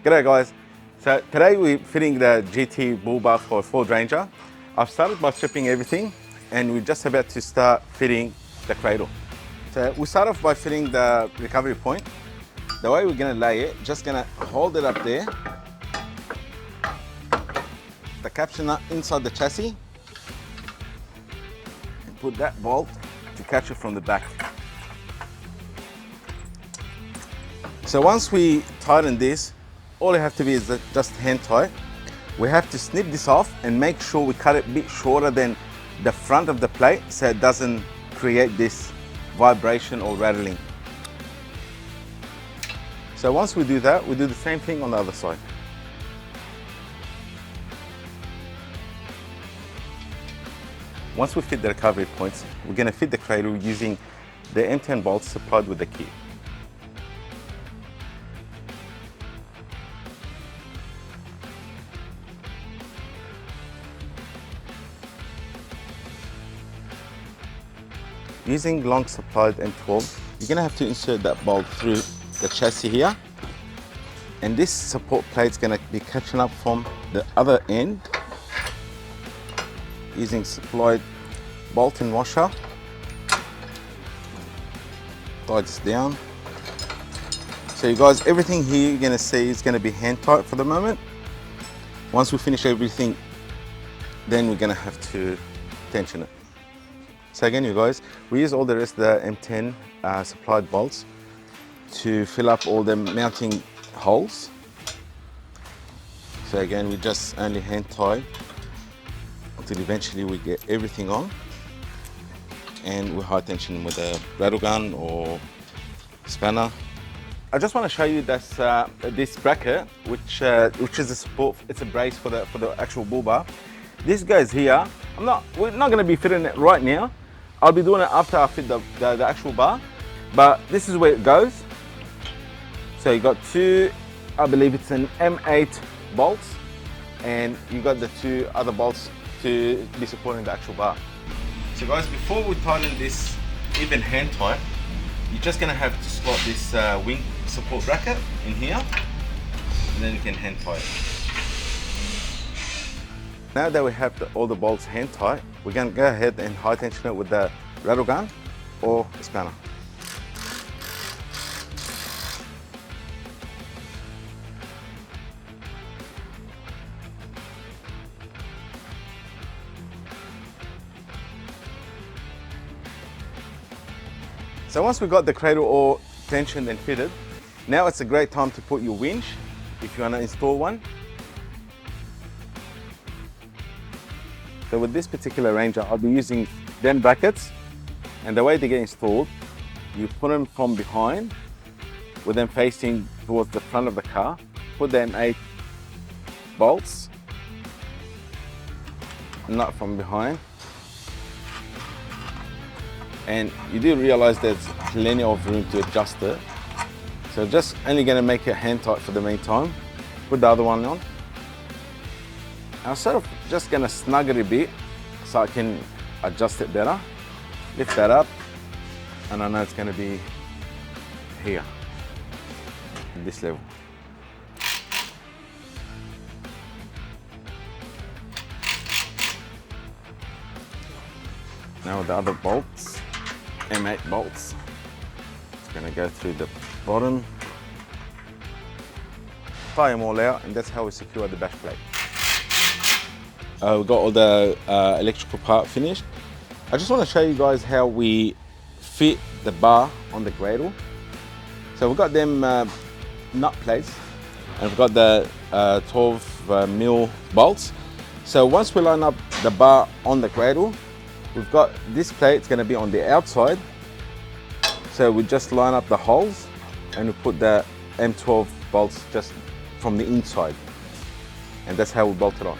G'day guys. So today we're fitting the GT bull bar for Ford Ranger. I've started by stripping everything and we're just about to start fitting the cradle. So we start off by fitting the recovery point. The way we're gonna lay it, just gonna hold it up there. The caption nut inside the chassis. And put that bolt to catch it from the back. So once we tighten this, all you have to be is just hand tight. We have to snip this off and make sure we cut it a bit shorter than the front of the plate so it doesn't create this vibration or rattling. So once we do that, we do the same thing on the other side. Once we fit the recovery points, we're going to fit the cradle using the M10 bolts supplied with the kit. Using long supplied M12, you're going to have to insert that bolt through the chassis here, and this support plate is going to be catching up from the other end using supplied bolt and washer. Tie this down. So you guys, everything here you're going to see is going to be hand tight for the moment. Once we finish everything, then we're going to have to tension it. So again, you guys, we use all the rest of the M10 supplied bolts to fill up all the mounting holes. So again, we just only hand tie until eventually we get everything on, and we high tension with a rattle gun or spanner. I just want to show you this bracket, which is a support. It's a brace for the actual bull bar. This goes here. We're not going to be fitting it right now. I'll be doing it after I fit the actual bar, but this is where it goes. So you got two, I believe it's an M8 bolts, and you got the two other bolts to be supporting the actual bar. So guys, before we tighten this even hand tight, you're just gonna have to slot this wing support bracket in here, and then you can hand tie it. Now that we have all the bolts hand tight, we're going to go ahead and high tension it with the rattle gun or a spanner. So once we've got the cradle all tensioned and fitted, now it's a great time to put your winch if you want to install one. So with this particular Ranger, I'll be using them brackets, and the way they get installed, you put them from behind with them facing towards the front of the car, put them 8 bolts, nut from behind, and you do realize there's plenty of room to adjust it. So just only going to make it hand tight for the meantime. Put the other one on. I'm sort of just going to snug it a bit so I can adjust it better. Lift that up, and I know it's going to be here, at this level. Now with the other bolts, M8 bolts, it's going to go through the bottom, tie them all out, and that's how we secure the back plate. We've got all the electrical part finished. I just want to show you guys how we fit the bar on the cradle. So we've got them nut plates, and we've got the 12mm bolts. So once we line up the bar on the cradle, we've got this plate. It's going to be on the outside. So we just line up the holes, and we put the M12 bolts just from the inside, and that's how we bolt it on.